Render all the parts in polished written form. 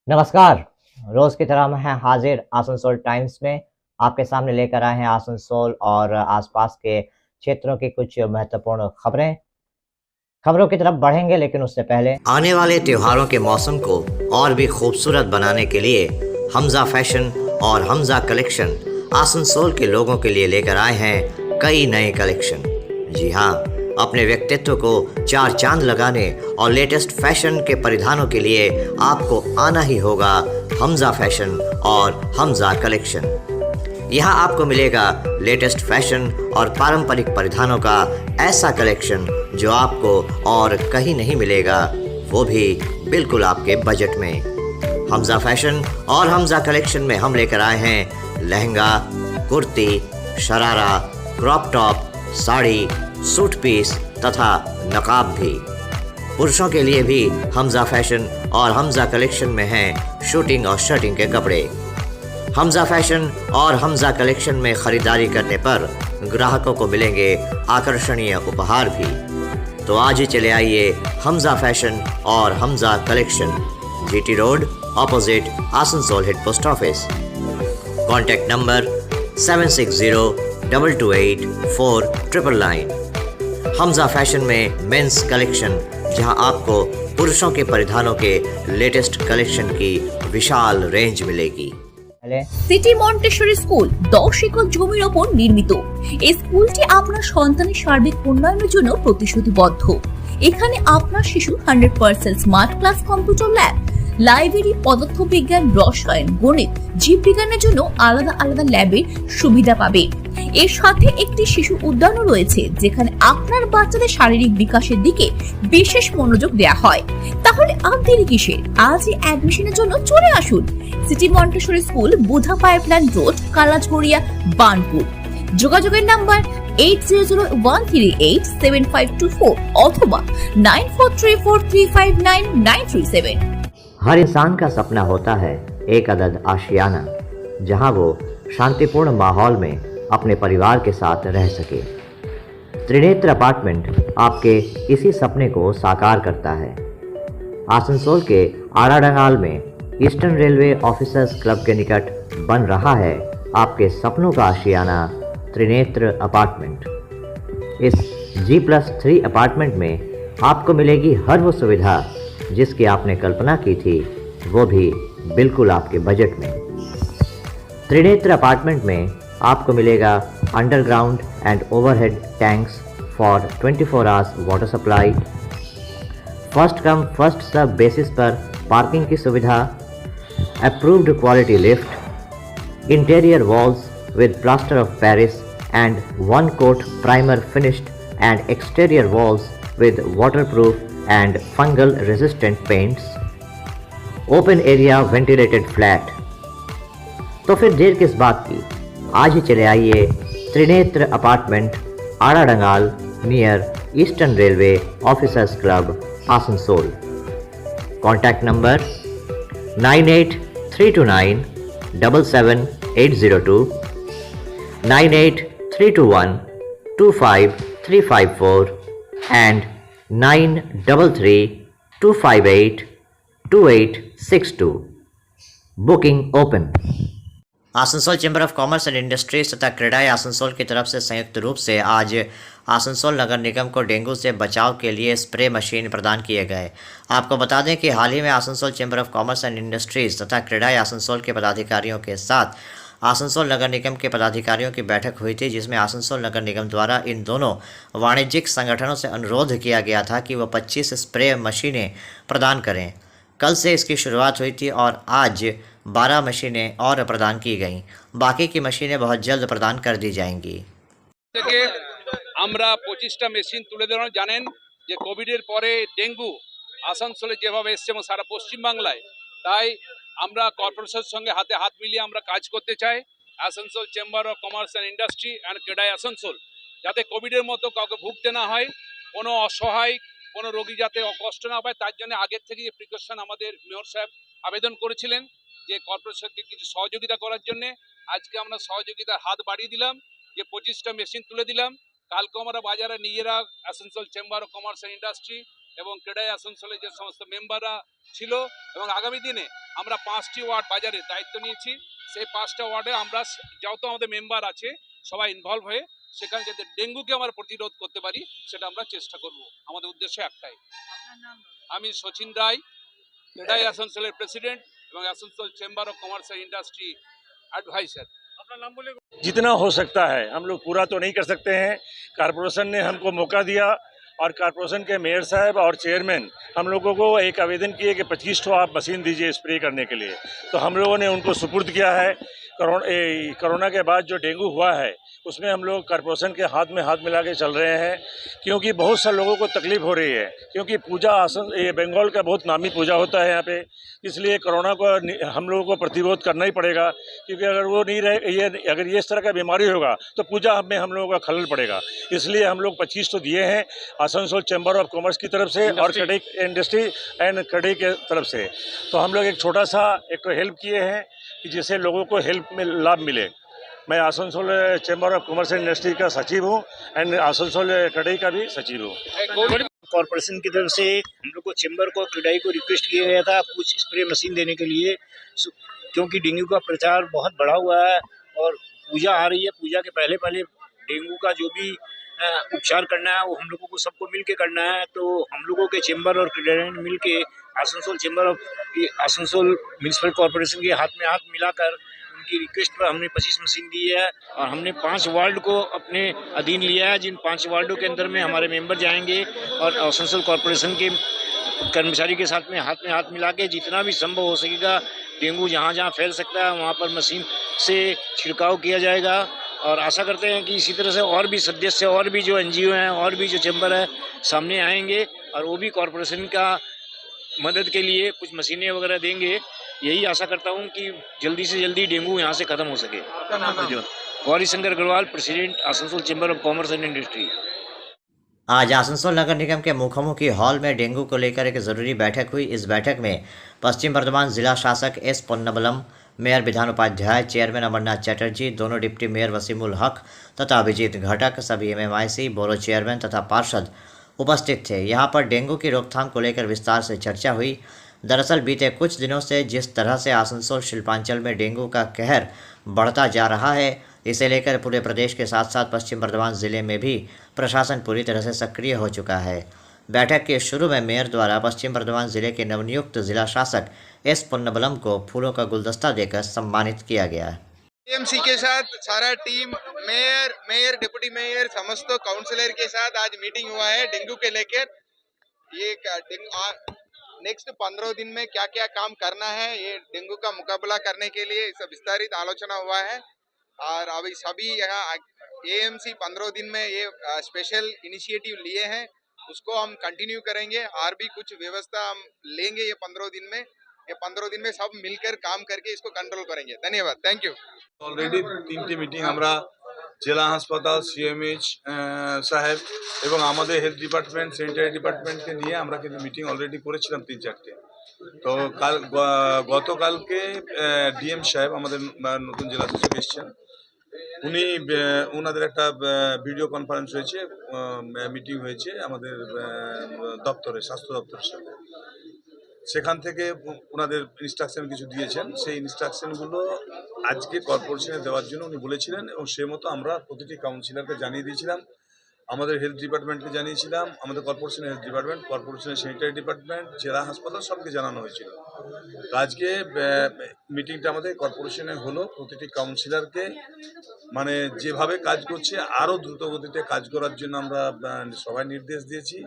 नमस्कार। रोज की तरह हम हैं हाजिर आसनसोल टाइम्स में। आपके सामने लेकर आए हैं आसनसोल और आसपास के क्षेत्रों की कुछ महत्वपूर्ण खबरें। खबरों की तरफ बढ़ेंगे, लेकिन उससे पहले आने वाले त्योहारों के मौसम को और भी खूबसूरत बनाने के लिए हमजा फैशन और हमजा कलेक्शन आसनसोल के लोगों के लिए लेकर आए हैं कई नए कलेक्शन। जी हाँ, अपने व्यक्तित्व को चार चांद लगाने और लेटेस्ट फैशन के परिधानों के लिए आपको आना ही होगा हमजा फैशन और हमजा कलेक्शन। यहाँ आपको मिलेगा लेटेस्ट फैशन और पारंपरिक परिधानों का ऐसा कलेक्शन जो आपको और कहीं नहीं मिलेगा, वो भी बिल्कुल आपके बजट में। हमजा फैशन और हमजा कलेक्शन में हम लेकर आए हैं lehenga, kurti, sharara, crop top, sari, suit piece तथा नकाब भी। पुरुषों के लिए भी हमजा फैशन और हमजा कलेक्शन में हैं शूटिंग और शर्टिंग के कपड़े। हमजा फैशन और हमजा कलेक्शन में खरीदारी करने पर ग्राहकों को मिलेंगे आकर्षणीय उपहार भी। तो आज ही चले आइए हमजा फैशन और Hamza collection, GT road, opposite Asansol head post office. Contact number 7602228499। Hamza fashion में मेंस कलेक्शन, जहां आपको पुरुषों के परिधानों के लेटेस्ट कलेक्शन की विशाल रेंज मिलेगी। সিটি মন্টেসরি স্কুল 10 একর জমির ওপর নির্মিত। এই স্কুলটি আপনার সন্তানের সার্বিক উন্নয়নের জন্য প্রতিশ্রুতিবদ্ধ। এখানে আপনার শিশু 100% smart class, computer lab, library, পদার্থবিজ্ঞান, রসায়ন, গণিত, জীববিজ্ঞানের জন্য আলাদা আলাদা ল্যাবের সুবিধা পাবে। এর সাথে একটি শিশু উদ্যানও রয়েছে, যেখানে আপনার বাচ্চাদের শারীরিক বিকাশের দিকে বিশেষ মনোযোগ দেওয়া হয়। তাহলে আর দেরি কিসের? আজই অ্যাডমিশনের জন্য চলে আসুন সিটি মন্টেসরি স্কুল, বুধা পাইপলাইন রোড, কালাঝরিয়া, বার্নপুর। যোগাযোগের নাম্বার 8001387524 অথবা 9434359937। हर इंसान का सपना होता है एक अदद आशियाना, जहां वो शांतिपूर्ण माहौल में अपने परिवार के साथ रह सके। त्रिनेत्र अपार्टमेंट आपके इसी सपने को साकार करता है। आसनसोल के आड़ाडंगाल में ईस्टर्न रेलवे ऑफिसर्स क्लब के निकट बन रहा है आपके सपनों का आशियाना त्रिनेत्र अपार्टमेंट। इस G+3 अपार्टमेंट में आपको मिलेगी हर वो सुविधा जिसकी आपने कल्पना की थी, वो भी बिल्कुल आपके बजट में। त्रिनेत्र अपार्टमेंट में आपको मिलेगा underground and overhead tanks for 24 hours water supply, first come first serve basis पर पार्किंग की सुविधा, approved quality lift, interior walls with plaster of Paris and 1 coat primer finished and exterior walls with waterproof and fungal resistant paints, open area ventilated flat। तो फिर देर किस बात की, आज ही चले आइए Trinetra apartment, Aradangal, near eastern railway officers club, Asansol. Contact number 9832977802, 9832125354 and 9332582862। Booking open. Asansol chamber of commerce and industries तथा क्रेडाई आसनसोल की तरफ से संयुक्त रूप से आज आसनसोल नगर निगम को डेंगू से बचाव के लिए स्प्रे मशीन प्रदान किए गए। आपको बता दें कि हाल ही में Asansol chamber of commerce and industries तथा क्रेडाई आसनसोल के पदाधिकारियों के साथ आसनसोल नगर निगम के पदाधिकारियों की बैठक हुई थी, जिसमें आसनसोल नगर निगम द्वारा इन दोनों वाणिज्यिक संगठनों से अनुरोध किया गया था कि वह 25 स्प्रे मशीनें प्रदान करें। कल से इसकी शुरुआत हुई थी और आज 12 मशीनें और प्रदान की गईं। बाकी की मशीनें बहुत जल्द प्रदान कर दी जाएंगी। আমরা 25টা মেশিন তুলে দেওয়ার জানেন যে কোভিডের পরে ডেঙ্গু আসানসোলে যেভাবে এসছে এবং সারা পশ্চিমবাংলায়, তাই আমরা কর্পোরেশনের সঙ্গে হাতে হাত মিলিয়ে আমরা কাজ করতে চাই। Asansol chamber of commerce and industry and CREDAI Asansol যাতে কোভিডের মতো কাউকে ভুগতে না হয়, কোনো অসহায় কোনো রোগী যাতে কষ্ট না পায়, তার জন্য আগের থেকে যে প্রিকশন আমাদের মেয়র সাহেব আবেদন করেছিলেন যে কর্পোরেশনকে কিছু সহযোগিতা করার জন্য। আজকে আমরা সহযোগিতার হাত বাড়িয়ে দিলাম, যে 25টা মেশিন তুলে দিলাম। কালকে আমরা বাজারে নিজেরা Asansol chamber of commerce and industry এবং ক্রেডাই আসানসোলের যে সমস্ত মেম্বাররা ছিল এবং আগামী দিনে আমরা 5টি ওয়ার্ড বাজারের দায়িত্ব নিয়েছি। সেই 5টা ওয়ার্ডে আমরা যত আমাদের মেম্বার আছে সবাই ইনভলভ হয়ে সেখানে যাতে ডেঙ্গুকে আমরা প্রতিরোধ করতে পারি সেটা আমরা চেষ্টা করব। আমাদের উদ্দেশ্য একটাই। আমি সচিন রায়, ক্রেডাই আসানসোলের প্রেসিডেন্ট এবং Asansol chamber of commerce and industry adviser. जितना हो सकता है, हम लोग पूरा तो नहीं कर सकते हैं। कारपोरेशन ने हमको मौका दिया और कारपोरेशन के मेयर साहब और चेयरमैन हम लोगों को एक आवेदन किए कि 25 ठो आप मशीन दीजिए स्प्रे करने के लिए, तो हम लोगों ने उनको सुपुर्द किया है। कोरोना के बाद जो डेंगू हुआ है उसमें हम लोग कारपोरेशन के हाथ में हाथ मिला के चल रहे हैं, क्योंकि बहुत से लोगों को तकलीफ हो रही है। क्योंकि पूजा ये बंगाल का बहुत नामी पूजा होता है यहाँ पे, इसलिए कोरोना को हम लोगों को प्रतिरोध करना ही पड़ेगा। क्योंकि अगर वो नहीं रहे, अगर ये इस तरह का बीमारी होगा तो पूजा में हम लोगों का खलल पड़ेगा। इसलिए हम लोग 25 तो दिए हैं आसनसोल चैम्बर ऑफ कॉमर्स की तरफ से और कड़ई इंडस्ट्री एंड कड़ई के तरफ से। तो हम लोग एक छोटा सा एक हेल्प किए हैं कि जिससे लोगों को हेल्प में लाभ मिले। मैं Asansol chamber of commerce and industry का सचिव हूँ एंड आसनसोल कड़ई का भी सचिव हूँ। कॉर्पोरेशन की तरफ से हम लोग को चैम्बर को क्रेडाई को रिक्वेस्ट किया गया था कुछ स्प्रे मशीन देने के लिए, क्योंकि डेंगू का प्रचार बहुत बढ़ा हुआ है और पूजा आ रही है। पूजा के पहले डेंगू का जो भी उपचार करना है वो हम लोगों को सबको मिल के करना है। तो हम लोगों के चैम्बर और क्रेडाई ने मिल के Asansol chamber of Asansol municipal corporation के हाथ में हाथ मिलाकर उनकी रिक्वेस्ट पर हमने 25 मशीन दी है और हमने 5 वार्ड को अपने अधीन लिया है, जिन 5 वार्डों के अंदर में हमारे मेंबर जाएंगे और आसनसोल कॉर्पोरेशन के कर्मचारी के साथ में हाथ मिला के जितना भी संभव हो सकेगा डेंगू जहाँ जहाँ फैल सकता है वहाँ पर मशीन से छिड़काव किया जाएगा। और आशा करते हैं कि इसी तरह से और भी सदस्य और भी जो NGO हैं और भी जो चैम्बर है सामने आएंगे और वो भी कॉर्पोरेशन का मदद के लिए कुछ मशीनें वगैरह देंगे। यही आशा करता हूँ कि जल्दी से जल्दी डेंगू यहाँ से खत्म हो सके। Gauri Shankar Agarwal, president Asansol chamber of commerce and industry. आज आसनसोल नगर निगम के मुखोमुखी हॉल में डेंगू को लेकर एक जरूरी बैठक हुई। इस बैठक में पश्चिम बर्धमान जिला शासक S पोन्नबलम, मेयर विधान उपाध्याय, चेयरमैन अमरनाथ चटर्जी, दोनों डिप्टी मेयर वसीमुल हक तथा अभिजीत घटक, सभी MMIC, बोरो चेयरमैन तथा पार्षद उपस्थित थे। यहाँ पर डेंगू की रोकथाम को लेकर विस्तार से चर्चा हुई। दरअसल बीते कुछ दिनों से जिस तरह से आसनसोल शिल्पांचल में डेंगू का कहर बढ़ता जा रहा है, इसे लेकर पूरे प्रदेश के साथ साथ पश्चिम बर्धमान जिले में भी प्रशासन पूरी तरह से सक्रिय हो चुका है। बैठक के शुरू में मेयर द्वारा पश्चिम बर्धमान जिले के नवनियुक्त जिला शासक S पोन्नबलम को फूलों का गुलदस्ता देकर सम्मानित किया गया। AMC के साथ सारा टीम, मेयर डिप्टी मेयर समस्त काउंसिलर के साथ आज मीटिंग हुआ है डेंगू के लेकर। ये नेक्स्ट 15 दिन में क्या क्या काम करना है ये डेंगू का मुकाबला करने के लिए सब विस्तारित आलोचना हुआ है। और अभी सभी यहाँ AMC 15 दिन में ये स्पेशल इनिशिएटिव लिए हैं, उसको हम कंटिन्यू करेंगे और भी कुछ व्यवस्था हम लेंगे ये 15 दिन में। ये 15 दिन में सब मिलकर काम करके इसको कंट्रोल करेंगे। धन्यवाद, थैंक यू। অলরেডি 3টি মিটিং আমরা জেলা হাসপাতাল, CMH সাহেব এবং আমাদের হেলথ ডিপার্টমেন্ট, স্যানিটারি ডিপার্টমেন্টকে নিয়ে আমরা কিন্তু মিটিং অলরেডি করেছিলাম 3-4টে। তো গতকালকে DM সাহেব আমাদের নতুন জেলা শাসক এসেছেন, উনি ওনাদের একটা ভিডিও কনফারেন্স হয়েছে, মিটিং হয়েছে আমাদের দপ্তরে, স্বাস্থ্য দপ্তরের সাথে। সেখান থেকে ওনাদের ইনস্ট্রাকশন কিছু দিয়েছেন, সেই ইনস্ট্রাকশনগুলো আজকে কর্পোরেশনে দেওয়ার জন্য উনি বলেছিলেন এবং সে মতো আমরা প্রতিটি কাউন্সিলরকে জানিয়ে দিয়েছিলাম, আমাদের হেলথ ডিপার্টমেন্টকে জানিয়েছিলাম, আমাদের কর্পোরেশনের হেলথ ডিপার্টমেন্ট, কর্পোরেশনের স্যানিটারি ডিপার্টমেন্ট, জেলা হাসপাতাল সবকে জানানো হয়েছিল। তো আজকে মিটিংটা আমাদের কর্পোরেশনে হলো। প্রতিটি কাউন্সিলরকে মানে যেভাবে কাজ করছে আরও দ্রুত গতিতে কাজ করার জন্য আমরা সবাই নির্দেশ দিয়েছি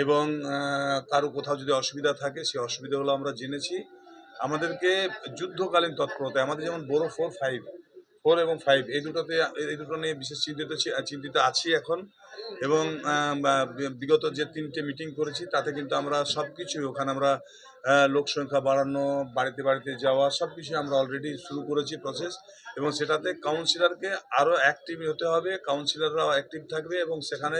এবং কারো কোথাও যদি অসুবিধা থাকে সেই অসুবিধাগুলো আমরা জেনেছি। আমাদেরকে যুদ্ধকালীন তৎপরতায় আমাদের যেমন বড় 4 এবং 5 এই দুটো নিয়ে বিশেষ চিন্তিত আছি এখন। এবং বিগত যে 3টে মিটিং করেছি তাতে কিন্তু আমরা সব কিছু ওখানে আমরা লোক সংখ্যা বাড়ানো, বাড়িতে বাড়িতে যাওয়া সব কিছু আমরা অলরেডি শুরু করেছি প্রসেস। এবং সেটাতে কাউন্সিলরকে আরও অ্যাক্টিভ হতে হবে, কাউন্সিলররাও অ্যাক্টিভ থাকবে এবং সেখানে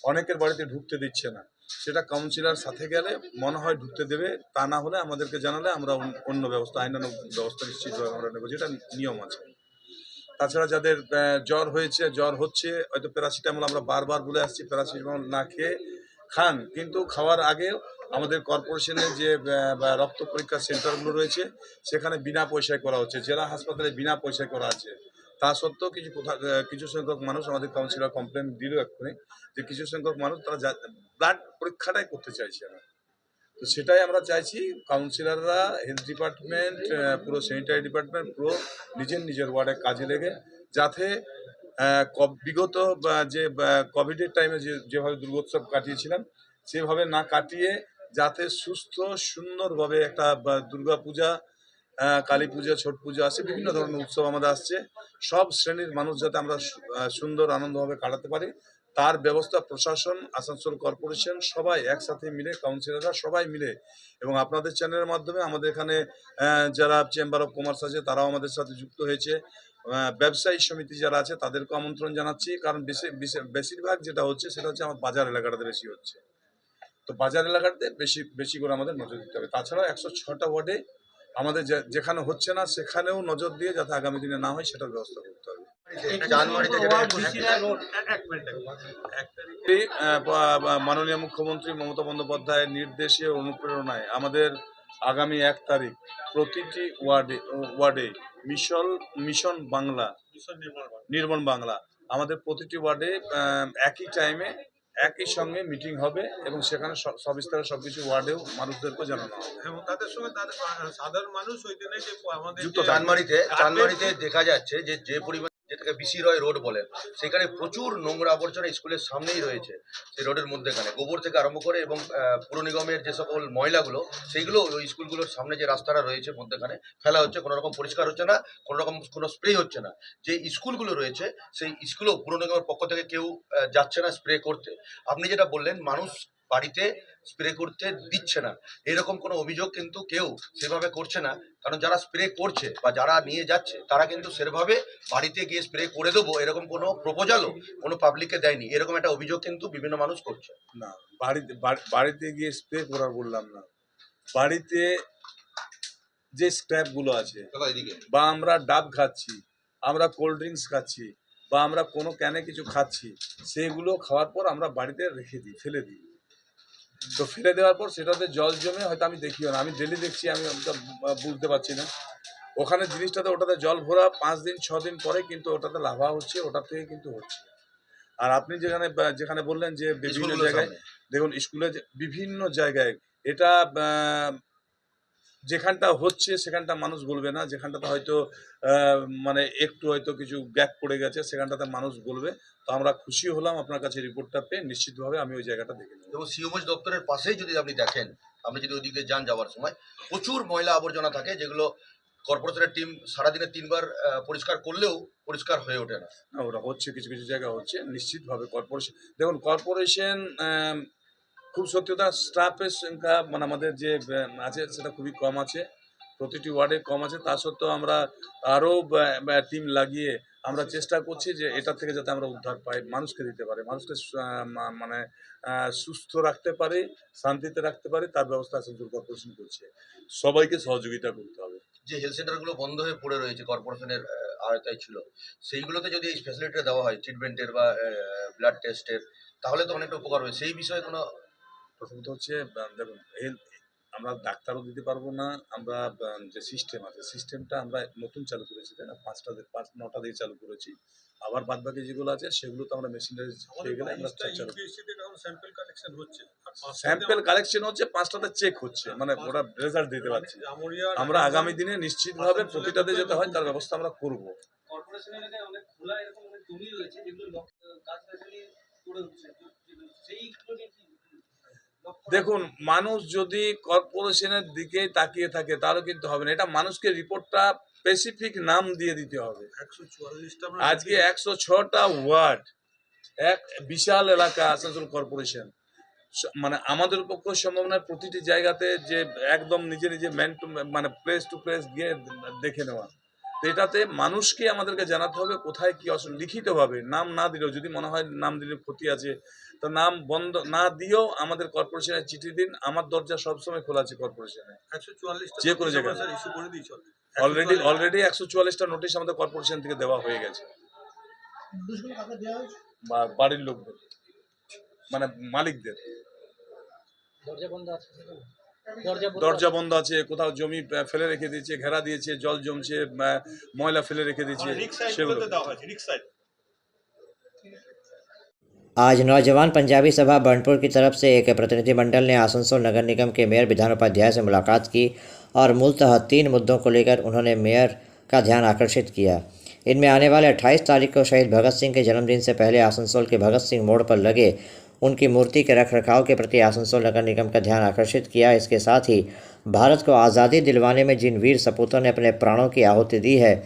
অনেকের বাড়িতে ঢুকতে দিচ্ছে না, সেটা কাউন্সিলর সাথে গেলে মনে হয় ঢুকতে দেবে, তা না হলে আমাদেরকে জানালে আমরা অন্য ব্যবস্থা, আইনানুগ ব্যবস্থা নিশ্চিতভাবে আমরা নেব, যেটা নিয়ম আছে। তাছাড়া যাদের জ্বর হচ্ছে হয়তো প্যারাসিটামল আমরা বারবার বলে আসছি, প্যারাসিটামল না খেয়ে খান, কিন্তু খাওয়ার আগে আমাদের কর্পোরেশনের যে রক্ত পরীক্ষার সেন্টারগুলো রয়েছে সেখানে বিনা পয়সায় করা হচ্ছে, জেলা হাসপাতালে বিনা পয়সায় করা আছে। তা সত্ত্বেও কিছু সংখ্যক মানুষ আমাদের কাউন্সিলর কমপ্লেন দিল এক্ষুনি যে কিছু সংখ্যক মানুষ তারা ব্লাড পরীক্ষাটাই করতে চাইছে না। তো সেটাই আমরা চাইছি কাউন্সিলররা, হেলথ ডিপার্টমেন্ট, পুরো স্যানিটারি ডিপার্টমেন্ট পুরো নিজের ওয়ার্ডে কাজে লেগে যাতে বিগত যে কোভিডের টাইমে যেভাবে দুর্গোৎসব কাটিয়েছিলাম সেভাবে না কাটিয়ে যাতে সুস্থ সুন্দরভাবে একটা দুর্গাপূজা, কালী পূজা, ছট পূজা আসে, বিভিন্ন ধরনের উৎসব আমাদের আসছে, সব শ্রেণীর মানুষ যাতে আমরা সুন্দর আনন্দভাবে কাটাতে পারি তার ব্যবস্থা প্রশাসন, আসানসোল কর্পোরেশন সবাই একসাথে মিলে, কাউন্সিলররা সবাই মিলে এবং আপনাদের চ্যানেলের মাধ্যমে আমাদের এখানে যারা চেম্বার অফ কমার্স আছে তারাও আমাদের সাথে যুক্ত হয়েছে, ব্যবসায়ী সমিতি যারা আছে তাদেরকে আমন্ত্রণ জানাচ্ছি। কারণ বেশিরভাগ যেটা হচ্ছে সেটা হচ্ছে আমার বাজার এলাকাটাতে বেশি হচ্ছে, তো বাজার এলাকাতে বেশি করে আমাদের নজর দিতে হবে। তাছাড়াও 106টা ওয়ার্ডে আমাদের যেখানে হচ্ছে না সেখানেও নজর দিয়ে যাতে আগামী দিনে না হয় সেটার ব্যবস্থা করতে হবে। মাননীয় মুখ্যমন্ত্রী মমতা বন্দ্যোপাধ্যায়ের নির্দেশে অনুপ্রেরণায় আমাদের আগামী 1 তারিখ প্রতিটি ওয়ার্ডে মিশন বাংলা, নির্মল বাংলা আমাদের প্রতিটি ওয়ার্ডে একই টাইমে একই সঙ্গে মিটিং হবে এবং সেখানে সবিস্তারে সবকিছু ওয়ার্ডেও মানুষদেরকে জানানো হবে এবং তাদের সঙ্গে তাদের সাধারণ মানুষ ওই দিনে যে আমাদের চানমারিতে দেখা যাচ্ছে যে পরিমাণ, যেটাকে বিসি রয় রোড বলেন, সেখানে প্রচুর নোংরা আবর্জনা স্কুলের সামনেই রয়েছে। সেই রোডের মধ্যেখানে গোবর থেকে আরম্ভ করে এবং পুর নিগমের যে সকল ময়লাগুলো সেইগুলো ওই স্কুলগুলোর সামনে যে রাস্তাটা রয়েছে মধ্যেখানে ফেলা হচ্ছে, কোনো রকম পরিষ্কার হচ্ছে না, কোনো স্প্রে হচ্ছে না। যে স্কুলগুলো রয়েছে সেই স্কুলও পুর নিগমের পক্ষ থেকে কেউ যাচ্ছে না স্প্রে করতে। আপনি যেটা বললেন মানুষ বাড়িতে স্প্রে করতে দিচ্ছে না, এরকম কোনো অভিযোগ কিন্তু কেউ সেভাবে করছে না। কারণ যারা স্প্রে করছে বা যারা নিয়ে যাচ্ছে তারা কিন্তু সেভাবে বাড়িতে গিয়ে স্প্রে করে দেবো এরকম কোনো প্রপোজালও কোনো পাবলিককে দেয়নি, এরকম একটা অভিযোগ কিন্তু বিভিন্ন মানুষ করছে। না, বাড়িতে গিয়ে স্প্রে করার বললাম না, বাড়িতে যে স্ক্র্যাপ গুলো আছে বা আমরা ডাব খাচ্ছি, আমরা কোল্ড ড্রিঙ্কস খাচ্ছি বা আমরা কোনো ক্যানে কিছু খাচ্ছি, সেগুলো খাওয়ার পর আমরা বাড়িতে রেখে দিই, ফেলে দিই। তো ফেলে দেওয়ার পর সেটাতে জল জমে হয়তো আমি দেখিও না, আমি ডেলি দেখছি, আমি বুঝতে পারছি না। ওখানে জিনিসটাতে ওটাতে জল ভরা 5 দিন 6 দিন পরে কিন্তু ওটাতে লাভা হচ্ছে, ওটা থেকে কিন্তু হচ্ছে। আর আপনি যেখানে বললেন যে বিভিন্ন জায়গায় দেখুন, স্কুলে বিভিন্ন জায়গায় এটা যেখানটা হচ্ছে সেখানটা মানুষ বলবে না, যেখানটাতে হয়তো মানে একটু হয়তো কিছু গ্যাপ পড়ে গেছে সেখানটাতে মানুষ বলবে। তো আমরা খুশি হলাম আপনার কাছে রিপোর্টটা পেয়ে, নিশ্চিতভাবে আমি ওই জায়গাটা দেখে নেব। এবং সিওমোজ দপ্তরের পাশেই যদি আপনি দেখেন, আপনি যদি ওদিকে যান যাওয়ার সময় প্রচুর ময়লা আবর্জনা থাকে, যেগুলো কর্পোরেশনের টিম সারাদিনে 3 বার পরিষ্কার করলেও পরিষ্কার হয়ে ওঠে না। ওটা হচ্ছে, কিছু কিছু জায়গা হচ্ছে নিশ্চিতভাবে। কর্পোরেশন দেখুন, কর্পোরেশন খুব সত্যি কথা স্টাফের সংখ্যা মানে আমাদের যে আছে সেটা খুবই কম আছে, প্রতিটি ওয়ার্ডে কম আছে। তা সত্ত্বেও আমরা আরও টিম লাগিয়ে আমরা চেষ্টা করছি যে এটা থেকে যাতে আমরা উদ্ধার পাই, মানুষকে দিতে পারি, মানুষকে মানে সুস্থ রাখতে পারি, শান্তিতে রাখতে পারি, তার ব্যবস্থা আসানসোল কর্পোরেশন করছে। সবাইকে সহযোগিতা করতে হবে। যে হেলথ সেন্টারগুলো বন্ধ হয়ে পড়ে রয়েছে কর্পোরেশনের আওতায় ছিল, সেইগুলোতে যদি এই ফ্যাসিলিটিটা দেওয়া হয় ট্রিটমেন্টের বা ব্লাড টেস্টের, তাহলে তো অনেকটা উপকার হবে। সেই বিষয়ে কোনো প্রথমত হচ্ছে দেখুন, আমরা ডাক্তারও দিতে পারবো না, আমরা যে সিস্টেম আছে সিস্টেমটা আমরা নতুন চালু করেছি, তাই না, 9টা দিয়ে চালু করেছি। আবার বাদবাকি যেগুলো আছে সেগুলো তো আমরা মেশিনারি পেয়ে গেলে আমরা স্যাম্পল কালেকশন হচ্ছে, 5টাতে চেক হচ্ছে, মানে ওরা রেজাল্ট দিতে পারছি। আমরা আগামী দিনে নিশ্চিতভাবে প্রতিটাতে যেতে হয় তার ব্যবস্থা আমরা করবো। দেখুন, মানুষ যদি কর্পোরেশনের দিকে তাকিয়ে থাকে তাহলে কিন্তু হবে না, এটা মানুষকে রিপোর্টটা স্পেসিফিক নাম দিয়ে দিতে হবে। আজকে 106টা ওয়ার্ড, এক বিশাল এলাকা আসানসোল কর্পোরেশন, মানে আমাদের পক্ষে সম্ভব নয় প্রতিটি জায়গাতে যে একদম নিজে মানে প্লেস টু প্লেস গিয়ে দেখে নেওয়া। তো এটাতে মানুষকে আমাদেরকে জানাতে হবে কোথায় কি লিখিতভাবে, নাম না দিলেও, যদি মনে হয় নাম দিলে ক্ষতি আছে তো নাম বন্ধ না দিয়েও আমাদের কর্পোরেশনের চিঠি দিন, আমার দরজা সবসময় খোলা আছে কর্পোরেশনে, যে কোনো জায়গায়। অলরেডি 144টা নোটিশ আমাদের কর্পোরেশন থেকে দেওয়া হয়ে গেছে, বাড়ির লোকদের মানে মালিকদের। দরজা বন্ধ আছে, কোথাও জমি ফেলে রেখে দিয়েছে, ঘেরা দিয়েছে, জল জমছে, ময়লা ফেলে রেখে দিয়েছে, সেগুলো आज नौजवान पंजाबी सभा बर्नपुर की तरफ से एक प्रतिनिधिमंडल ने आसनसोल नगर निगम के मेयर विधानोपाध्याय से मुलाकात की और मूलतः 3 मुद्दों को लेकर उन्होंने मेयर का ध्यान आकर्षित किया। इनमें आने वाले 28 तारीख को शहीद भगत सिंह के जन्मदिन से पहले आसनसोल के भगत सिंह मोड़ पर लगे उनकी मूर्ति के रखरखाव के प्रति आसनसोल नगर निगम का ध्यान आकर्षित किया। इसके साथ ही भारत को आज़ादी दिलवाने में जिन वीर सपूतों ने अपने प्राणों की आहुति दी है,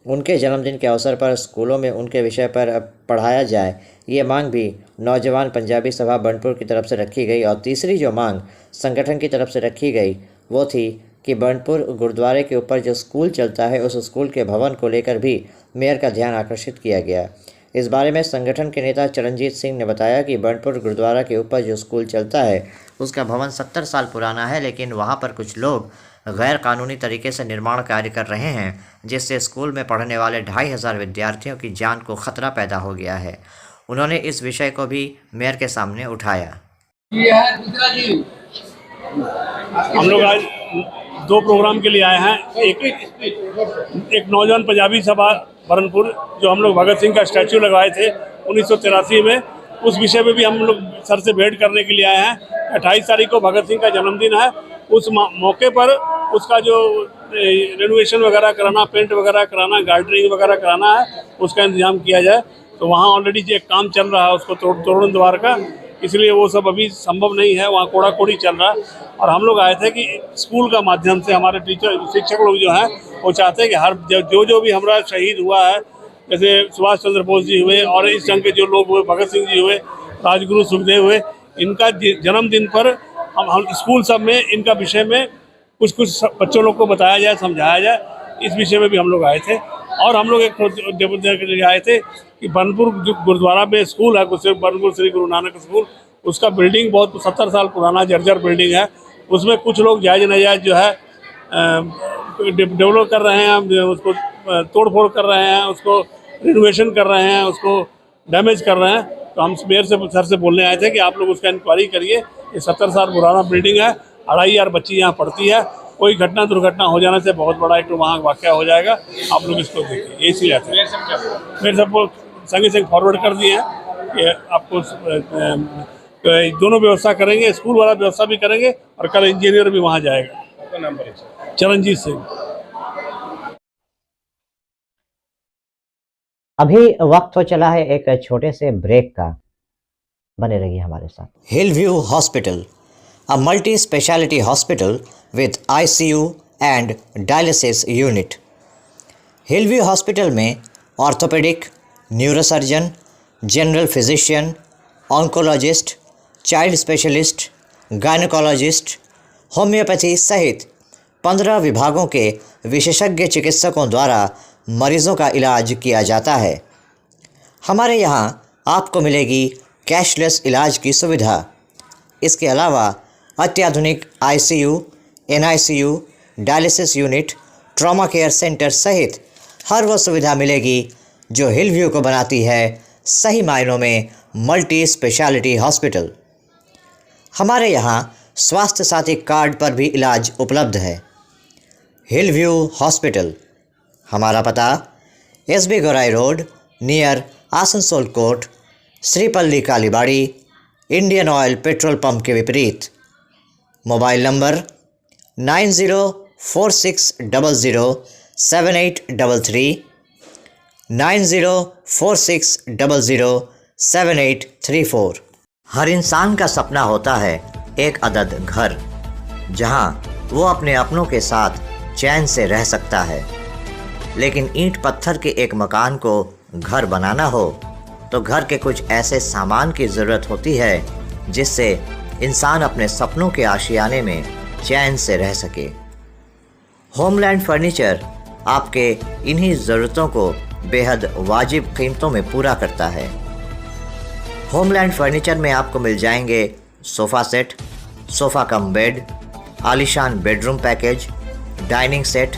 उनके जन्मदिन के अवसर पर स्कूलों में उनके विषय पर पढ़ाया जाए, ये मांग भी नौजवान पंजाबी सभा बर्नपुर की तरफ से रखी गई। और तीसरी जो मांग संगठन की तरफ से रखी गई वो थी कि बर्नपुर गुरुद्वारे के ऊपर जो स्कूल चलता है उस स्कूल के भवन को लेकर भी मेयर का ध्यान आकर्षित किया गया। इस बारे में संगठन के नेता चरणजीत सिंह ने बताया कि बर्नपुर गुरुद्वारा के ऊपर जो स्कूल चलता है उसका भवन 70 साल पुराना है, लेकिन वहाँ पर कुछ लोग गैर कानूनी तरीके से निर्माण कार्य कर रहे हैं, जिससे स्कूल में पढ़ने वाले 2500 विद्यार्थियों की जान को खतरा पैदा हो गया है। उन्होंने इस विषय को भी मेयर के सामने उठाया। हम लोग आज 2 प्रोग्राम के लिए आए हैं। एक नौजवान पंजाबी सभा बर्नपुर जो हम लोग भगत सिंह का स्टैचू लगवाए थे 1983 में, उस विषय में भी हम लोग सर से भेंट करने के लिए आए हैं। 28 तारीख को भगत सिंह का जन्मदिन है, उस मौके पर उसका जो रेनोवेशन वगैरह कराना, पेंट वगैरह कराना, गार्डनिंग वगैरह कराना है, उसका इंतजाम किया जाए। तो वहाँ ऑलरेडी जो एक काम चल रहा है उसको तोरण द्वार का, इसलिए वो सब अभी संभव नहीं है, वहाँ कोड़ा कोड़ी चल रहा है। और हम लोग आए थे कि स्कूल का माध्यम से हमारे शिक्षक लोग जो हैं वो चाहते हैं कि हर जो भी हमारा शहीद हुआ है, जैसे सुभाष चंद्र बोस जी हुए और इस जंग के जो लोग हुए, भगत सिंह जी हुए, राजगुरु सुखदेव हुए, इनका जन्मदिन पर हम स्कूल सब में इनका विषय में कुछ बच्चों लोग को बताया जाए, समझाया जाए। इस विषय में भी हम लोग आए थे। और हम लोग एक के लिए आए थे कि बर्नपुर गुरुद्वारा में स्कूल है, बर्नपुर श्री गुरु नानक स्कूल, उसका बिल्डिंग बहुत 70 साल पुराना जर्जर बिल्डिंग है। उसमें कुछ लोग जायज़ नाजायज़ जो है डेवलप कर रहे हैं, उसको तोड़ फोड़ कर रहे हैं, उसको रिनोवेशन कर रहे हैं, उसको डैमेज कर रहे हैं। तो हम मेयर से सर से बोलने आए थे कि आप लोग उसका इंक्वायरी करिए। ये 70 साल पुराना बिल्डिंग है, 2500 बच्ची यहाँ पढ़ती है, कोई घटना दुर्घटना हो जाने से बहुत बड़ा एक वहाँ वाक़या हो जाएगा। आप लोग इसको देखिए, यही चीज़ है। मेरे सबको संगे संग फॉरवर्ड कर दिए हैं कि आपको दोनों व्यवस्था करेंगे, स्कूल वाला व्यवस्था भी करेंगे और कल इंजीनियर भी वहाँ जाएगा। आपका नाम बताइए? चरणजीत सिंह। अभी वक्त हो चला है एक छोटे से ब्रेक का, बने रहिए हमारे साथ। Hillview hospital, a multi-speciality hospital with ICU and dialysis unit. Hillview hospital में orthopaedic, neurosurgeon, general physician, oncologist, child specialist, gynaecologist, homeopathy सहित 15 विभागों के विशेषज्ञ चिकित्सकों द्वारा मरीजों का इलाज किया जाता है। हमारे यहाँ आपको मिलेगी कैशलेस इलाज की सुविधा। इसके अलावा अत्याधुनिक ICU, NICU, dialysis unit, trauma care centre सहित हर वो सुविधा मिलेगी जो हिलव्यू को बनाती है सही मायनों में मल्टी स्पेशलिटी हॉस्पिटल। हमारे यहाँ स्वास्थ्य साथी कार्ड पर भी इलाज उपलब्ध है। हिलव्यू हॉस्पिटल, हमारा पता SB Gaurai road near Asansol court, Shripalli Kalibari, Indian Oil petrol pump के विपरीत। Mobile number 9046007833, 9046007834। हर इंसान का सपना होता है एक अदद घर, जहां वो अपने अपनों के साथ चैन से रह सकता है। लेकिन ईंट पत्थर के एक मकान को घर बनाना हो तो घर के कुछ ऐसे सामान की ज़रूरत होती है जिससे इंसान अपने सपनों के आशियाने में चैन से रह सके। होमलैंड फर्नीचर आपके इन्हीं ज़रूरतों को बेहद वाजिब कीमतों में पूरा करता है। होमलैंड फर्नीचर में आपको मिल जाएंगे sofa set, sofa cum bed, आलीशान बेडरूम पैकेज, डाइनिंग सेट,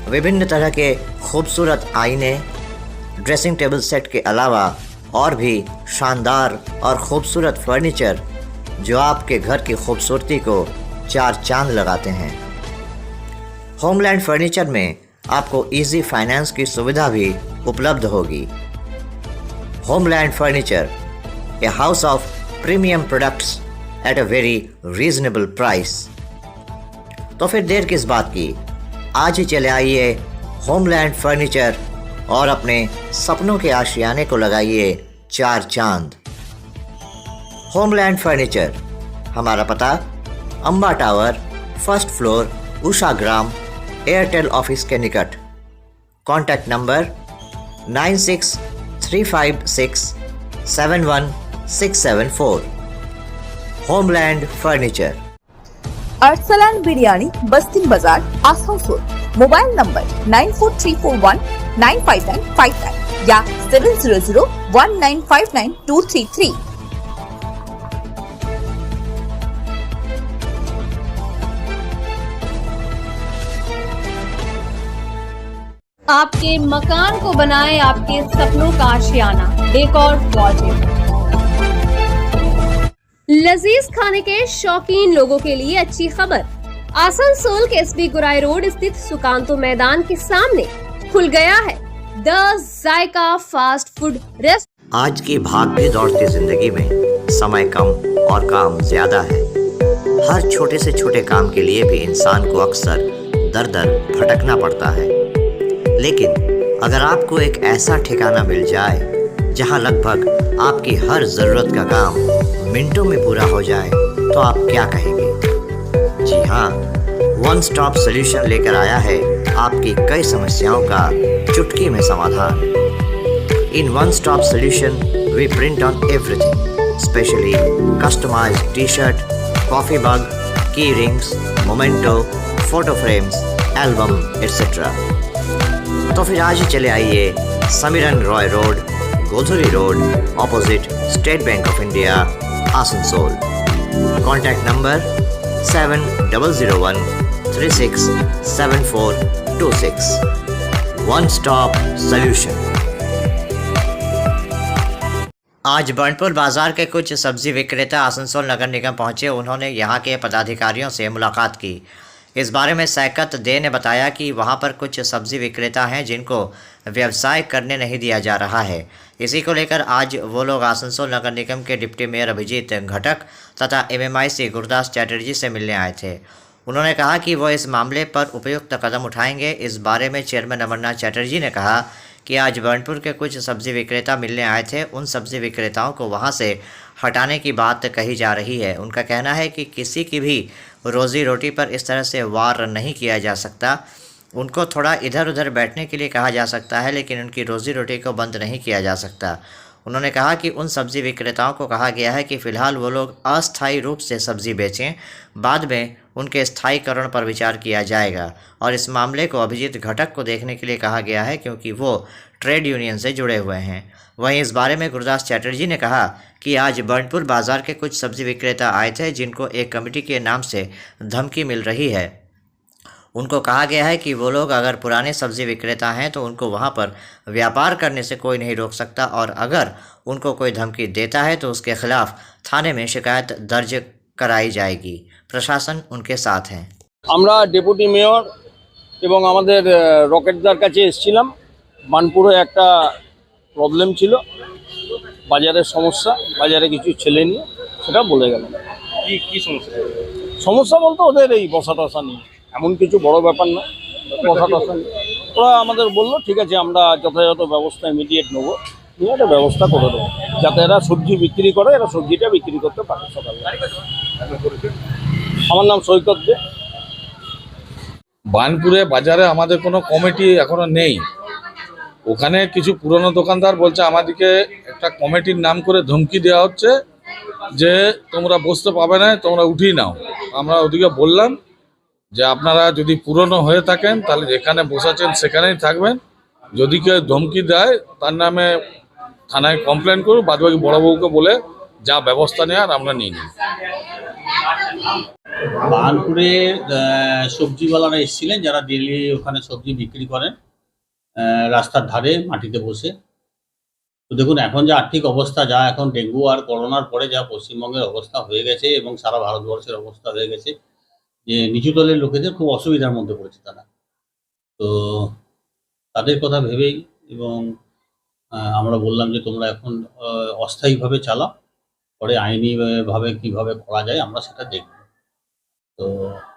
विभिन्न तरह के खूबसूरत आईने, ड्रेसिंग टेबल सेट के अलावा और भी शानदार और ख़ूबसूरत फर्नीचर जो आपके घर की खूबसूरती को 4 चांद लगाते हैं। होमलैंड फर्नीचर में आपको इजी फाइनेंस की सुविधा भी उपलब्ध होगी। Homeland furniture, a house of premium products at a very reasonable price. तो फिर देर किस बात की, आज ही चले आइए होमलैंड फर्नीचर और अपने सपनों के आशियाने को लगाइए 4 चांद। होमलैंड फर्नीचर, हमारा पता Amba tower, first floor, Usha Gram, Airtel office के निकट। Contact number 9635671674। Homeland furniture. Arsalan biryani, Bastin Bazar, Asansol. Mobile number 9434195959 या 7001959233। आपके मकान को बनाए आपके सपनों का आशियाना। एक और प्रोजेक्ट लजीज खाने के शौकीन लोगों के लिए अच्छी खबर। आसनसोल के एसबी गुराई रोड स्थित सुकांतो मैदान के सामने खुल गया है the Zaika fast food restaurant. आज की भागती दौड़ती जिंदगी में समय कम और काम ज्यादा है। हर छोटे से छोटे काम के लिए भी इंसान को अक्सर दर दर भटकना पड़ता है। लेकिन अगर आपको एक ऐसा ठिकाना मिल जाए जहां लगभग आपकी हर ज़रूरत का काम मिनटों में पूरा हो जाए, तो आप क्या कहेंगे? जी हाँ, वन स्टॉप सॉल्यूशन लेकर आया है आपकी कई समस्याओं का चुटकी में समाधान। In one stop solution we print on everything, specially customised T-shirt, coffee mug, key rings, memento, photo frames, album etcetera. तो फिर आज ही चले आइए Samiran Roy road, Godhuri road, opposite State Bank of India, Asansol. Contact number 7001367426। One stop solution. आज बर्नपुर बाजार के कुछ सब्जी विक्रेता आसनसोल नगर निगम पहुंचे। उन्होंने यहां के पदाधिकारियों से मुलाकात की। इस बारे में सैकत दे ने बताया कि वहां पर कुछ सब्जी विक्रेता हैं जिनको व्यवसाय करने नहीं दिया जा रहा है। इसी को लेकर आज वो लोग आसनसोल नगर निगम के डिप्टी मेयर अभिजीत घटक तथा MMIC गुरदास चैटर्जी से मिलने आए थे। उन्होंने कहा कि वो इस मामले पर उपयुक्त कदम उठाएंगे। इस बारे में चेयरमैन अमरनाथ चैटर्जी ने कहा कि आज बर्नपुर के कुछ सब्जी विक्रेता मिलने आए थे। उन सब्जी विक्रेताओं को वहां से हटाने की बात कही जा रही है। उनका कहना है कि किसी की भी रोज़ी रोटी पर इस तरह से वार नहीं किया जा सकता। उनको थोड़ा इधर उधर बैठने के लिए कहा जा सकता है, लेकिन उनकी रोज़ी रोटी को बंद नहीं किया जा सकता। उन्होंने कहा कि उन सब्ज़ी विक्रेताओं को कहा गया है कि फ़िलहाल वो लोग अस्थायी रूप से सब्ज़ी बेचें, बाद में उनके स्थायीकरण पर विचार किया जाएगा। और इस मामले को अभिजीत घटक को देखने के लिए कहा गया है, क्योंकि वो ट्रेड यूनियन से जुड़े हुए हैं। वहीं इस बारे में गुरदास चैटर्जी ने कहा कि आज बर्नपुर बाज़ार के कुछ सब्ज़ी विक्रेता आए थे जिनको एक कमेटी के नाम से धमकी मिल रही है। उनको कहा गया है कि वो लोग अगर पुराने सब्ज़ी विक्रेता हैं तो उनको वहां पर व्यापार करने से कोई नहीं रोक सकता, और अगर उनको कोई धमकी देता है तो उसके खिलाफ थाने में शिकायत दर्ज कराई जाएगी। प्रशासन उनके साथ है। আমরা ডেপুটি মেয়র এবং আমাদের রকেটদার কাছে এসেছিলাম। বানপুরে একটা প্রবলেম ছিল, বাজারের সমস্যা, বাজারে কিছু ছেলে নিয়ে সেটা বলে গেল। কি সমস্যা? সমস্যা বলতে ওদের এই বসা টসা নিয়ে, এমন কিছু বড় ব্যাপার না, বসা টসা নিয়ে। ওরা আমাদের বললো ঠিক আছে আমরা যথাযথ ব্যবস্থা ইমিডিয়েট নেবো, নিয়ে একটা ব্যবস্থা করে দেবো যাতে এরা সবজি বিক্রি করে, এরা সবজিটা বিক্রি করতে পারে সকালে। আমার নাম সৈকত দে। বানপুরে বাজারে আমাদের কোনো কমিটি এখনো নেই। ওখানে কিছু পুরনো দোকানদার বলছে আমাদেরকে একটা কমিটির নাম করে ধমকি দেওয়া হচ্ছে যে তোমরা বসতে পাবে না, তোমরা উঠিয়ে নাও। আমরা ওদিকে বললাম যে আপনারা যদি পুরনো হয়ে থাকেন তাহলে যেখানে বসাচ্ছেন সেখানেই থাকবেন, যদি কেউ ধমকি দেয় তার নামে থানায় কমপ্লেন করুন, বাদবাকি বড়বাবুকে বলে যা ব্যবস্থা নেওয়ার আমরা নিই। বানপুরে সবজিওয়ালারা এসেছিলেন যারা ডেলি ওখানে সবজি বিক্রি করেন রাস্তার ধারে মাটিতে বসে। তো দেখুন এখন যা আর্থিক অবস্থা, যা এখন ডেঙ্গু আর করোনার পরে যা পশ্চিমবঙ্গের অবস্থা হয়ে গেছে এবং সারা ভারতবর্ষের অবস্থা হয়ে গেছে, যে নিচু তলের লোকেদের খুব অসুবিধার মধ্যে পড়েছে তারা। তো তাদের কথা ভেবেই এবং আমরা বললাম যে তোমরা এখন অস্থায়ীভাবে চালাও, পরে আইনিভাবে কিভাবে করা যায় আমরা সেটা দেখব। তো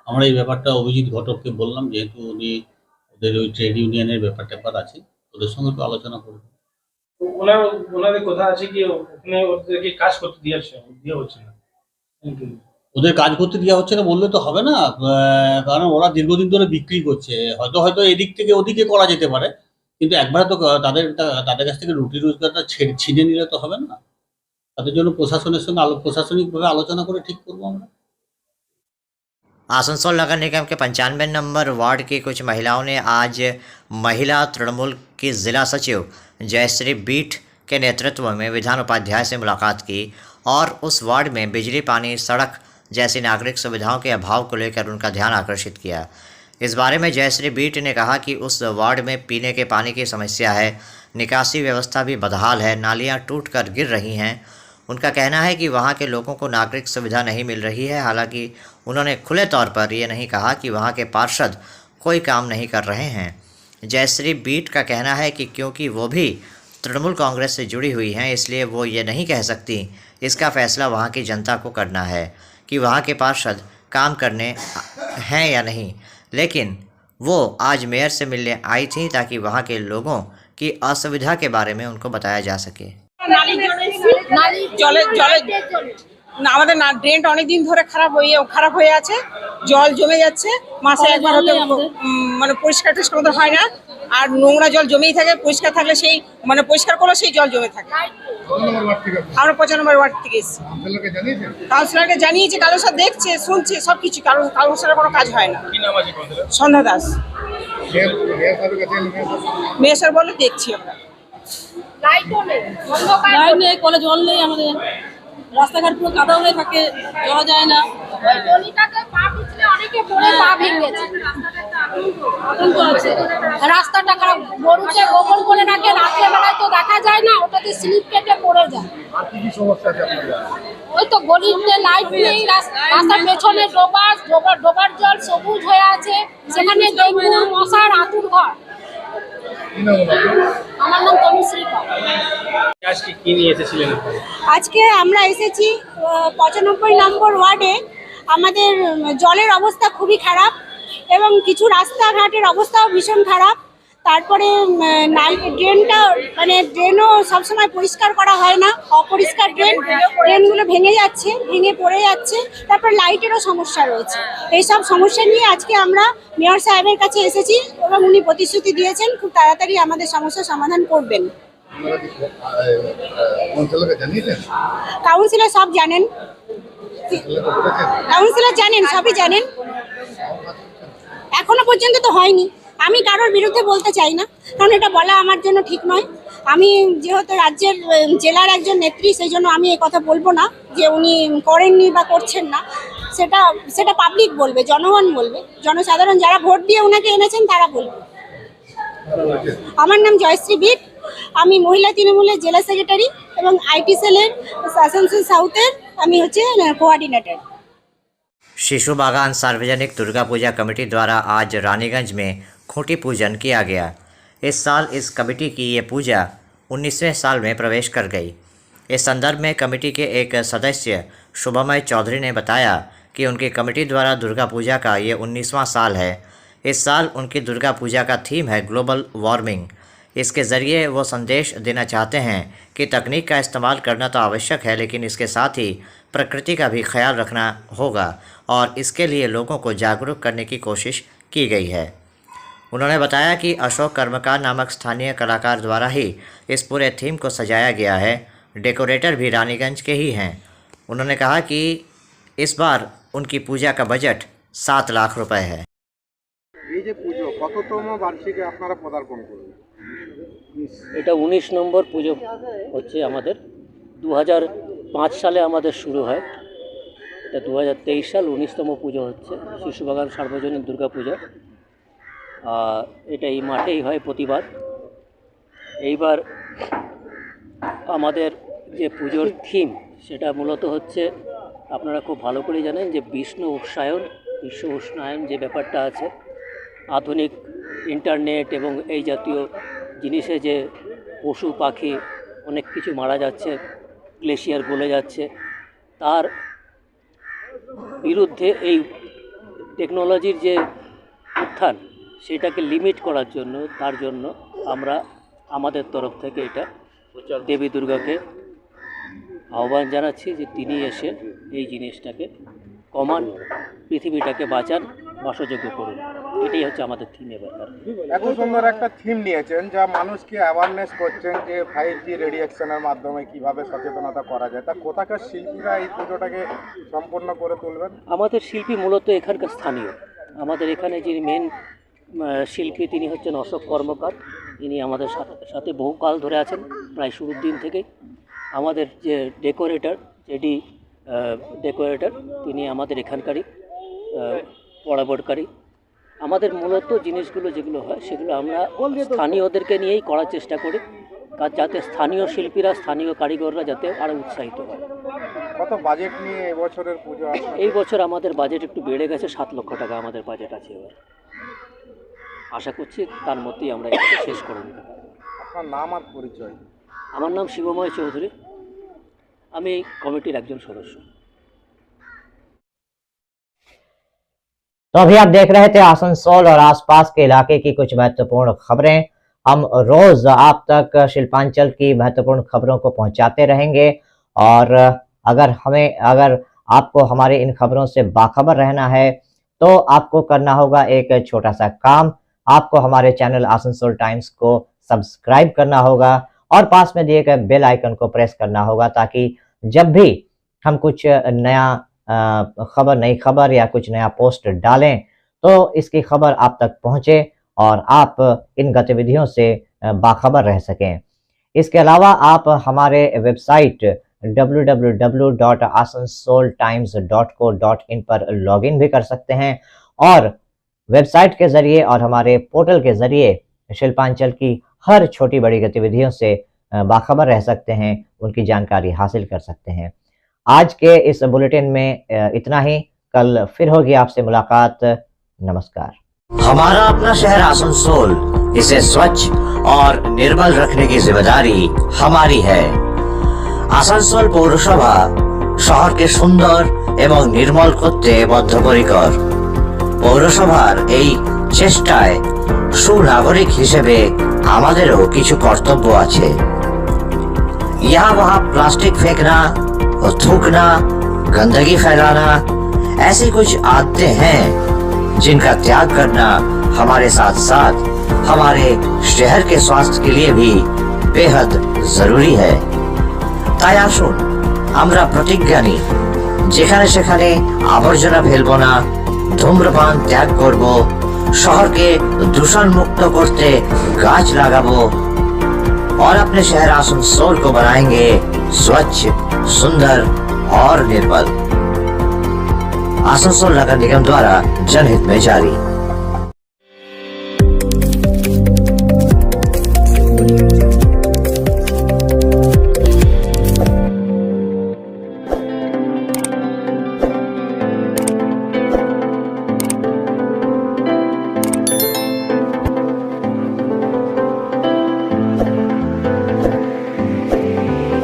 আমরা এই ব্যাপারটা অভিজিৎ ঘটককে বললাম, যেহেতু উনি ওদের ওই ট্রেড ইউনিয়নের ব্যাপার আছে, ওদের সঙ্গে একটু আলোচনা করবো। ওনাদের কথা আছে কি ওখানে ওদেরকে কাজ করতে দিয়ে হচ্ছে না, ওদের কাজ করতে দেওয়া হচ্ছে না বললে তো হবে না, কারণ ওরা দীর্ঘদিন ধরে বিক্রি করছে। হয়তো এদিক থেকে ওদিকে করা যেতে পারে, কিন্তু একবারে তো তাদের কাছ থেকে রুটি রোজগারটা ছিনে নিলে তো হবে না। তাদের জন্য প্রশাসনের সঙ্গে প্রশাসনিকভাবে আলোচনা করে ঠিক করবো আমরা। आसनसोल नगर निगम के 95 नंबर वार्ड की कुछ महिलाओं ने आज महिला तृणमूल की जिला सचिव जयश्री बीठ के नेतृत्व में विधान उपाध्याय से मुलाकात की और उस वार्ड में बिजली, पानी, सड़क जैसी नागरिक सुविधाओं के अभाव को लेकर उनका ध्यान आकर्षित किया। इस बारे में जयश्री बीठ ने कहा कि उस वार्ड में पीने के पानी की समस्या है, निकासी व्यवस्था भी बदहाल है, नालियाँ टूट कर गिर रही हैं। उनका कहना है कि वहाँ के लोगों को नागरिक सुविधा नहीं मिल रही है। हालांकि उन्होंने खुले तौर पर ये नहीं कहा कि वहाँ के पार्षद कोई काम नहीं कर रहे हैं। जयश्री बीठ का कहना है कि क्योंकि वो भी तृणमूल कांग्रेस से जुड़ी हुई हैं, इसलिए वो ये नहीं कह सकती। इसका फैसला वहाँ की जनता को करना है कि वहाँ के पार्षद काम करने हैं या नहीं। लेकिन वो आज मेयर से मिलने आई थी ताकि वहाँ के लोगों की असुविधा के बारे में उनको बताया जा सके। আমাদের ড্রেনটা অনেকদিন ধরে খারাপ হয়ে আছে, জল জমে যাচ্ছে, মাসে একবার হতে মানে পরিষ্কার টরিষ্কার হয় না, আর নোংরা জল জমেই থাকে। পরিষ্কার থাকলে সেই মানে পরিষ্কার করলে সেই জল জমে থাকে। আমরা 95 নম্বর ওয়ার্ড থেকে এসেছি। কাউন্সিলরকে জানিয়েছি, কাউন্সিলর দেখছে, শুনছে সবকিছু, কাউন্সিলরের কোনো কাজ হয় না। সন্ধ্যা দাস মেয়ে স্যার বলে দেখছি আমরা। লাইট নেই, কলে জল নেই, আমাদের রাস্তাঘাট পুরো কাদা হয়ে থাকে, যাওয়া যায় না। রাস্তাটা খারাপ, গরুকে গোবর করে রাখে, রাত্রে বেলায় তো দেখা যায় না, ওটাতে স্লিপ কেটে পড়ে যায়। ওই তো গলিতে লাইট নেই, রাস্তার পেছনে ডোবার জল সবুজ হয়ে আছে, সেখানে ডেঙ্গু, মশার আতুর ঘর। আমার নাম তনুশ্রী। আজকে আমরা এসেছি 95 নম্বর ওয়ার্ডে। আমাদের জলের অবস্থা খুবই খারাপ এবং কিছু রাস্তাঘাটের অবস্থাও ভীষণ খারাপ। তারপরে ড্রেনও সবসময় পরিষ্কার করা হয় না, অপরিষ্কার ড্রেনগুলো ভেঙে পড়ে যাচ্ছে। তারপর লাইটেরও সমস্যা রয়েছে। এইসব সমস্যা নিয়ে আজকে আমরা মেয়র সাহেবের কাছে এসেছি এবং উনি প্রতিশ্রুতি দিয়েছেন খুব তাড়াতাড়ি আমাদের সমস্যার সমাধান করবেন। কাউন্সিলর সব জানেন, সবই জানেন। এখনো পর্যন্ত তো হয়নি। আমি কারোর বিরুদ্ধে বলতে চাই না, কারণ এটা বলা আমার জন্য ঠিক নয়। আমি যেহেতু জেলার একজন নেত্রী, সেই জন্য আমি এই কথা বলবো না যে উনি করেননি বা করছেন না। সেটা পাবলিক বলবে, জনগণ বলবে, জনসাধারণ যারা ভোট দিয়ে ওনাকে এনেছেন তারা বলবে। আমার নাম জয়শ্রী বিট, আমি মহিলা তৃণমূলের জেলা সেক্রেটারি এবং আইটি সেলের আসানসোল সাউথের আমি কোঅर्डिनेटर। शिशु बागान सार्वजनिक दुर्गा पूजा कमेटी द्वारा आज रानीगंज में खूंटी पूजन किया गया। इस साल इस कमेटी की ये पूजा 19वें साल में प्रवेश कर गई। इस संदर्भ में कमेटी के एक सदस्य शुभमय चौधरी ने बताया कि उनकी कमेटी द्वारा दुर्गा पूजा का ये 19वां साल है। इस साल उनकी दुर्गा पूजा का थीम है ग्लोबल वार्मिंग। इसके ज़रिए वो संदेश देना चाहते हैं कि तकनीक का इस्तेमाल करना तो आवश्यक है, लेकिन इसके साथ ही प्रकृति का भी ख्याल रखना होगा और इसके लिए लोगों को जागरूक करने की कोशिश की गई है। उन्होंने बताया कि अशोक कर्मकार नामक स्थानीय कलाकार द्वारा ही इस पूरे थीम को सजाया गया है। डेकोरेटर भी रानीगंज के ही हैं। उन्होंने कहा कि इस बार उनकी पूजा का बजट 7 लाख रुपए है। এটা 19 নম্বর পুজো হচ্ছে আমাদের। 2005 সালে আমাদের শুরু হয়, এটা 2023 সাল 19তম পুজো হচ্ছে শিশুবাগান সার্বজনীন দুর্গা পূজা। এটা এই মাঠেই হয় প্রতিবার। এইবার আমাদের যে পুজোর থিম সেটা মূলত হচ্ছে, আপনারা খুব ভালো করে জানেন যে বিশ্ব উষ্ণায়ন যে ব্যাপারটা আছে, আধুনিক ইন্টারনেট এবং এই জাতীয় জিনিসে যে পশু পাখি অনেক কিছু মারা যাচ্ছে, গ্লেশিয়ার গলে যাচ্ছে, তার বিরুদ্ধে এই টেকনোলজির যে উত্থান সেটাকে লিমিট করার জন্য, তার জন্য আমরা আমাদের তরফ থেকে এটা দেবী দুর্গাকে আহ্বান জানাচ্ছি যে তিনি এসে এই জিনিসটাকে কমান, পৃথিবীটাকে বাঁচান, বাসযোগ্য করুন। এটাই হচ্ছে আমাদের থিমের ব্যাপার। এত সুন্দর একটা থিম নিয়েছেন যা মানুষকে অ্যাওয়ারনেস করছেন যে 5G রেডিয়েশনের মাধ্যমে কিভাবে সচেতনতা করা যায়, তা কোথাকার শিল্পীরা এই পুজোটাকে সম্পন্ন করে তুলবেন? আমাদের শিল্পী মূলত এখানকার স্থানীয়। আমাদের এখানে যিনি মেন শিল্পী তিনি হচ্ছেন অশোক কর্মকার। তিনি আমাদের সাথে বহুকাল ধরে আছেন, প্রায় শুরুর দিন থেকেই। আমাদের যে ডেকোরেটর তিনি আমাদের এখানকারই পরাবর্তকারী। আমাদের মূলত জিনিসগুলো যেগুলো হয় সেগুলো আমরা স্থানীয়দেরকে নিয়েই করার চেষ্টা করি, যাতে স্থানীয় শিল্পীরা, স্থানীয় কারিগররা যাতে আরও উৎসাহিত হয়। কত বাজেট নিয়ে এবছরের পুজো? এই বছর আমাদের বাজেট একটু বেড়ে গেছে, 7 লক্ষ টাকা আমাদের বাজেট আছে এবার। আশা করছি তার মধ্যেই আমরা এটা শেষ করে নিতে পারি। আপনার নাম আর পরিচয়? আমার নাম শিবময় চৌধুরী, আমি কমিটির একজন সদস্য। तो अभी आप देख रहे थे आसनसोल और आसपास के इलाके की कुछ महत्वपूर्ण खबरें। हम रोज आप तक शिल्पांचल की महत्वपूर्ण खबरों को पहुंचाते रहेंगे और अगर आपको हमारे इन खबरों से बाखबर रहना है तो आपको करना होगा एक छोटा सा काम। आपको हमारे चैनल आसनसोल टाइम्स को सब्सक्राइब करना होगा और पास में दिए गए बेल आइकन को प्रेस करना होगा, ताकि जब भी हम कुछ नई खबर या कुछ नया पोस्ट डालें तो इसकी खबर आप तक पहुंचे और आप इन गतिविधियों से बाखबर रह सकें। इसके अलावा आप हमारे वेबसाइट www.asansoltimes.co.in पर लॉगिन भी कर सकते हैं और वेबसाइट के जरिए और हमारे पोर्टल के जरिए शिल्पांचल की हर छोटी बड़ी गतिविधियों से बाखबर रह सकते हैं, उनकी जानकारी हासिल कर सकते हैं। आज के इस बुलेटिन में इतना ही। कल फिर होगी आपसे मुलाकात। नमस्कार। हमारा अपना शहर आसनसोल, इसे स्वच्छ और निर्मल रखने की जिम्मेदारी हमारी है। आसनसोल पौरसभा शहर के सुंदर एवं निर्मल करते बद्धपरिकर। पौरसभार এই চেষ্টায় সুনাগরিক হিসেবে আমাদেরও কিছু কর্তব্য আছে। यहाँ वहाँ प्लास्टिक फेंकना और थूकना, गंदगी फैलाना, ऐसी कुछ आदतें हैं जिनका त्याग करना हमारे साथ साथ हमारे शहर के स्वास्थ्य के लिए भी बेहद जरूरी है। তাই আসুন আমরা প্রতিজ্ঞা নিই, যেখানে সেখানে আবর্জনা ফেলবো না, ধূম্রপান ত্যাগ করব, শহরকে দূষণ মুক্ত করতে গাছ লাগাবো और अपने शहर आसनसोल को बनाएंगे स्वच्छ, सुंदर और निर्मल। आसनसोल नगर निगम द्वारा जनहित में जारी।